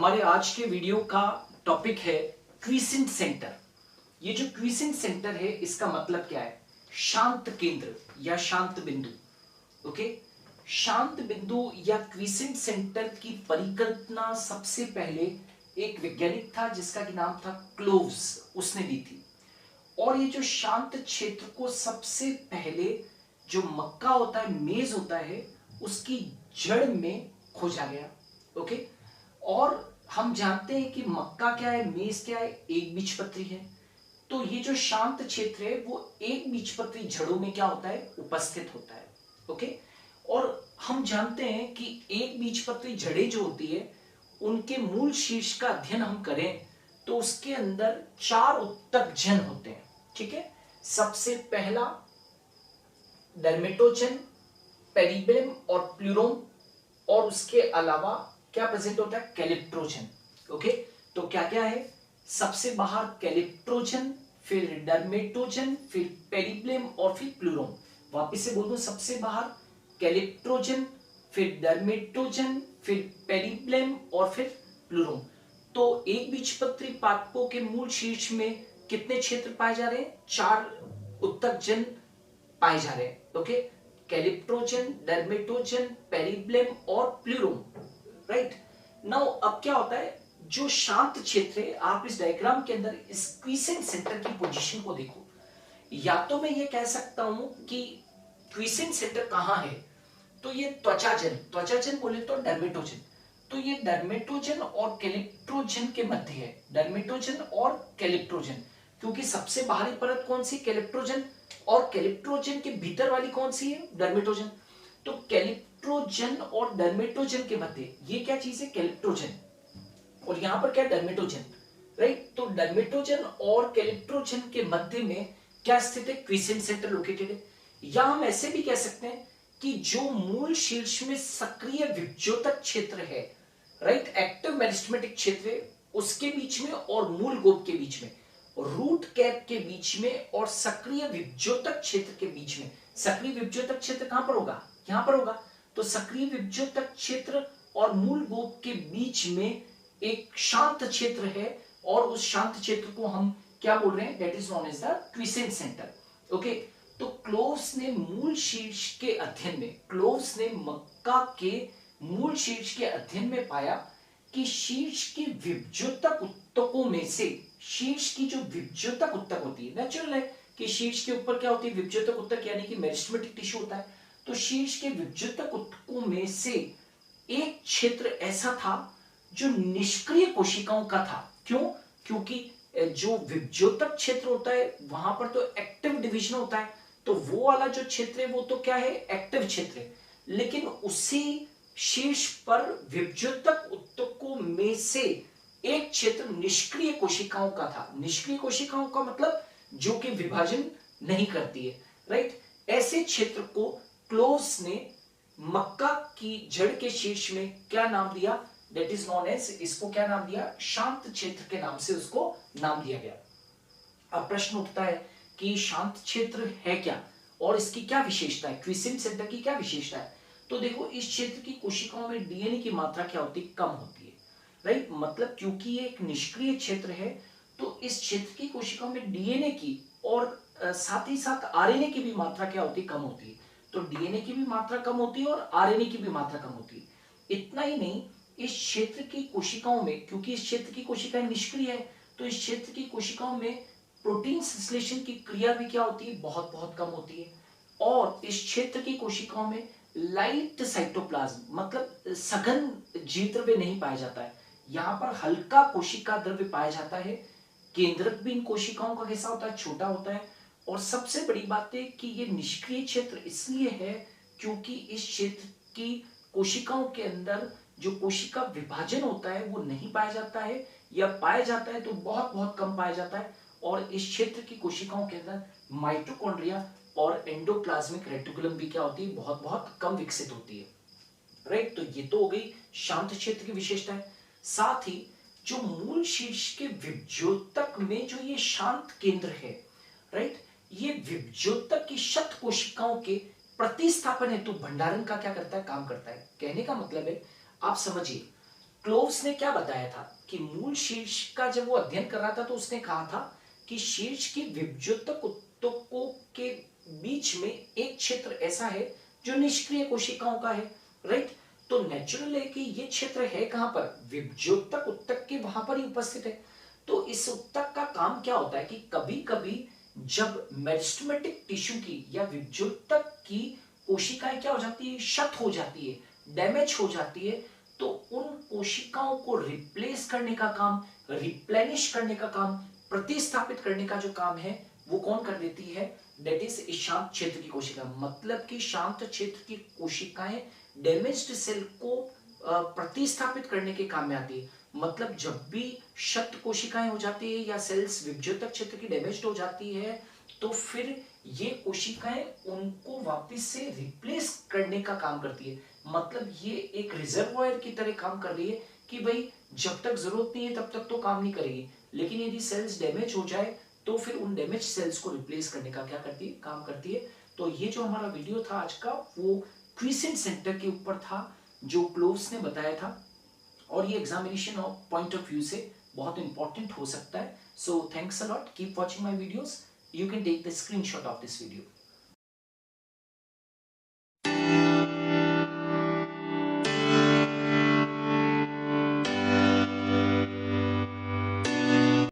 हमारे आज के वीडियो का टॉपिक है क्विसेंट सेंटर। ये जो क्विसेंट सेंटर है इसका मतलब क्या है? शांत केंद्र या शांत बिंदु। ओके, शांत बिंदु या क्विसेंट सेंटर की परिकल्पना सबसे पहले एक वैज्ञानिक था जिसका कि नाम था क्लोव्स, उसने दी थी। और ये जो शांत क्षेत्र को सबसे पहले जो मक्का होता है, मेज होता है, उसकी जड़ में खोजा गया। ओके, और हम जानते हैं कि मक्का क्या है, मेज क्या है, एक बीजपत्री है। तो ये जो शांत क्षेत्र है वो एक बीजपत्री जड़ों में क्या होता है, उपस्थित होता है। ओके, और हम जानते हैं कि एक बीजपत्री जड़ें जो होती है उनके मूल शीर्ष का अध्ययन हम करें तो उसके अंदर 4 उत्तकजन होते हैं। ठीक है, सबसे पहला डर्मेटोजन, पेरिबेलम और प्लूरोम, और उसके अलावा क्या प्रेजेंट होता है, कैलिप्ट्रोजन। ओके, तो क्या क्या है, सबसे बाहर कैलिप्ट्रोजन, फिर डर्मेटोजन, फिर पेरिबेलम और फिर प्लूरोम। वापस से बोल दूं, सबसे बाहर कैलिप्ट्रोजन, फिर डर्मेटोजन, फिर पेरिबेलम और फिर प्लूरोम। तो एक बीजपत्री पादपों के मूल शीर्ष में कितने क्षेत्र पाए जा रहे हैं? 4 उत्तकजन पाए जा रहे हैं। ओके, कैलिप्ट्रोजन, डर्मेटोजन, पेरिबेलम और प्लूरोम। राइट नाउ अब क्या होता है, जो शांत क्षेत्र है, आप इस डायग्राम के अंदर इस क्विसेंट सेंटर की पोजीशन को देखो। या तो मैं ये कह सकता हूं कि क्विसेंट सेंटर कहां है, तो ये त्वचाजन बोले तो डर्मेटोजन। तो ये डर्मेटोजन और कैलिप्ट्रोजन के मध्य है, डर्मेटोजन और कैलिप्ट्रोजन, क्योंकि सबसे बाहरी परत कौन सी, कैलिप्ट्रोजन, और कैलिप्ट्रोजन के भीतर वाली कौन सी है, डर्मेटोजन। तो कैलिप्ट्रोजन और डर्मेटोजन के मध्य ये क्या चीज है, कैलिप्ट्रोजन, और यहां पर क्या, डर्मेटोजन। राइट, तो डर्मेटोजन और कैलिप्ट्रोजन के मध्य में क्या स्थित है, क्विसेंट सेंटर लोकेटेड है। या हम ऐसे भी कह सकते हैं कि जो मूल शीर्ष में सक्रिय विभज्योतक क्षेत्र है, राइट, एक्टिव मेरिस्टेमेटिक क्षेत्र है, उसके बीच में और मूल गोप के बीच में, रूट कैप के बीच में और सक्रिय विभज्योतक क्षेत्र के बीच में। सक्रिय विभज्योतक क्षेत्र कहां पर होगा, यहां पर होगा। तो सक्रिय विभज्योतक क्षेत्र और मूल गोप के बीच में एक शांत क्षेत्र है, और उस शांत क्षेत्र को हम क्या बोल रहे हैं, that is known as the quiescent centre. Okay, तो क्लोव्स ने मूल शीर्ष के अध्ययन में, क्लोव्स ने मक्का के मूल शीर्ष के अध्ययन में पाया कि शीर्ष के विभज्योतक उत्तकों में से, शीर्ष की जो विभज्योतक उत्तक होती है, नेचुरल है कि शीर्ष के ऊपर क्या होती है, विभज्योतक उत्तक, यानी कि मेरिस्टेमेटिक टिश्यू होता है। तो शीर्ष के विभज्योतक उत्तकों में से एक क्षेत्र ऐसा था जो निष्क्रिय कोशिकाओं का था। क्यों? क्योंकि जो विभज्योतक क्षेत्र होता है वहां पर तो एक्टिव डिवीजन होता है, तो वो वाला जो क्षेत्र है वो तो क्या है, एक्टिव क्षेत्र है। लेकिन उसी शीर्ष पर विभज्योतक उत्तकों में से एक क्षेत्र निष्क्रिय कोशिकाओं का था। निष्क्रिय कोशिकाओं का मतलब जो कि विभाजन नहीं करती है। राइट, ऐसे क्षेत्र को क्लोव्स ने मक्का की जड़ के शीर्ष में क्या नाम दिया, दैट इज नोन एज, इसको क्या नाम दिया, शांत क्षेत्र के नाम से उसको नाम दिया गया। अब प्रश्न उठता है कि शांत क्षेत्र है क्या और इसकी क्या विशेषता है, क्विसेंट सेंटर की क्या विशेषता है। तो देखो, इस क्षेत्र की कोशिकाओं में डीएनए की मात्रा क्या होती है, कम होती है। राइट, मतलब क्योंकि ये एक निष्क्रिय क्षेत्र है तो इस क्षेत्र की कोशिकाओं में डीएनए की और साथ ही साथ आरएनए की भी मात्रा क्या होती है, कम होती है। तो डीएनए की भी मात्रा कम होती है और आरएनए की भी मात्रा कम होती है। इतना ही नहीं, इस क्षेत्र की कोशिकाओं में, क्योंकि इस क्षेत्र की कोशिकाएं निष्क्रिय है, तो इस क्षेत्र की कोशिकाओं में प्रोटीन संश्लेषण की क्रिया भी क्या होती है, बहुत बहुत कम होती है। और इस क्षेत्र की कोशिकाओं में लाइट साइटोप्लाज्म, मतलब सघन जीवद्रव्य नहीं पाया जाता है। यहां पर हल्का कोशिका द्रव्य पाया जाता है। केंद्रक भी इन कोशिकाओं का कैसा होता है, छोटा होता है। और सबसे बड़ी बात है कि ये निष्क्रिय क्षेत्र इसलिए है क्योंकि इस क्षेत्र की कोशिकाओं के अंदर जो कोशिका विभाजन होता है वो नहीं पाया जाता है, या पाया जाता है तो बहुत बहुत कम पाया जाता है। और इस क्षेत्र की कोशिकाओं के अंदर माइटोकॉन्ड्रिया और एंडोप्लाज्मिक रेटिकुलम भी क्या होती है, बहुत बहुत कम विकसित होती है। राइट, तो ये तो हो गई शांत क्षेत्र की विशेषता है। साथ ही जो मूल शीर्ष के विभज्योतक में जो ये शांत केंद्र है, राइट, ये विभज्योतक की शत कोशिकाओं के प्रतिस्थापन हेतु भंडारण का क्या करता है, काम करता है। कहने का मतलब है, आप समझिए, क्लोव्स ने क्या बताया था कि मूल शीर्ष का जब वो अध्ययन कर रहा था तो उसने कहा था कि शीर्ष की विभज्योतक ऊतकों के बीच में एक क्षेत्र ऐसा है जो निष्क्रिय कोशिकाओं का है, राइट। तो नेचुरल है कि ये क्षेत्र है कहां पर, विभज्योतक ऊतक के वहां पर ही उपस्थित है। तो इस ऊतक का काम क्या होता है कि कभी कभी जब मेरिस्टेमेटिक टिश्यू की या विभज्योतक की कोशिकाएं क्या हो जाती है, क्षत हो जाती है, डैमेज हो जाती है, तो उन कोशिकाओं को रिप्लेस करने का काम, रिप्लेनिश करने का काम, प्रतिस्थापित करने का जो काम है वो कौन कर देती है, दैट इज शांत क्षेत्र की कोशिका। मतलब कि शांत क्षेत्र की कोशिकाएं डैमेज्ड सेल को प्रतिस्थापित करने के काम में आती है। मतलब जब भी क्षत कोशिकाएं हो जाती है या सेल्स विभज्योतक क्षेत्र की डैमेज्ड हो जाती है तो फिर ये कोशिकाएं उनको वापस से रिप्लेस करने का काम करती है। मतलब ये एक रिजर्वॉयर की तरह काम कर रही है कि भाई जब तक जरूरत नहीं है तब तक तो काम नहीं करेगी, लेकिन यदि सेल्स डैमेज हो जाए तो फिर उन डैमेज सेल्स को रिप्लेस करने का क्या करती है, काम करती है। तो ये जो हमारा वीडियो था आज का वो क्विसेंट सेंटर के ऊपर था जो क्लोव्स ने बताया था, और ये examination of point of view से बहुत इंपॉर्टेंट हो सकता है। So thanks a lot, keep watching my videos, you can take the screenshot of this video.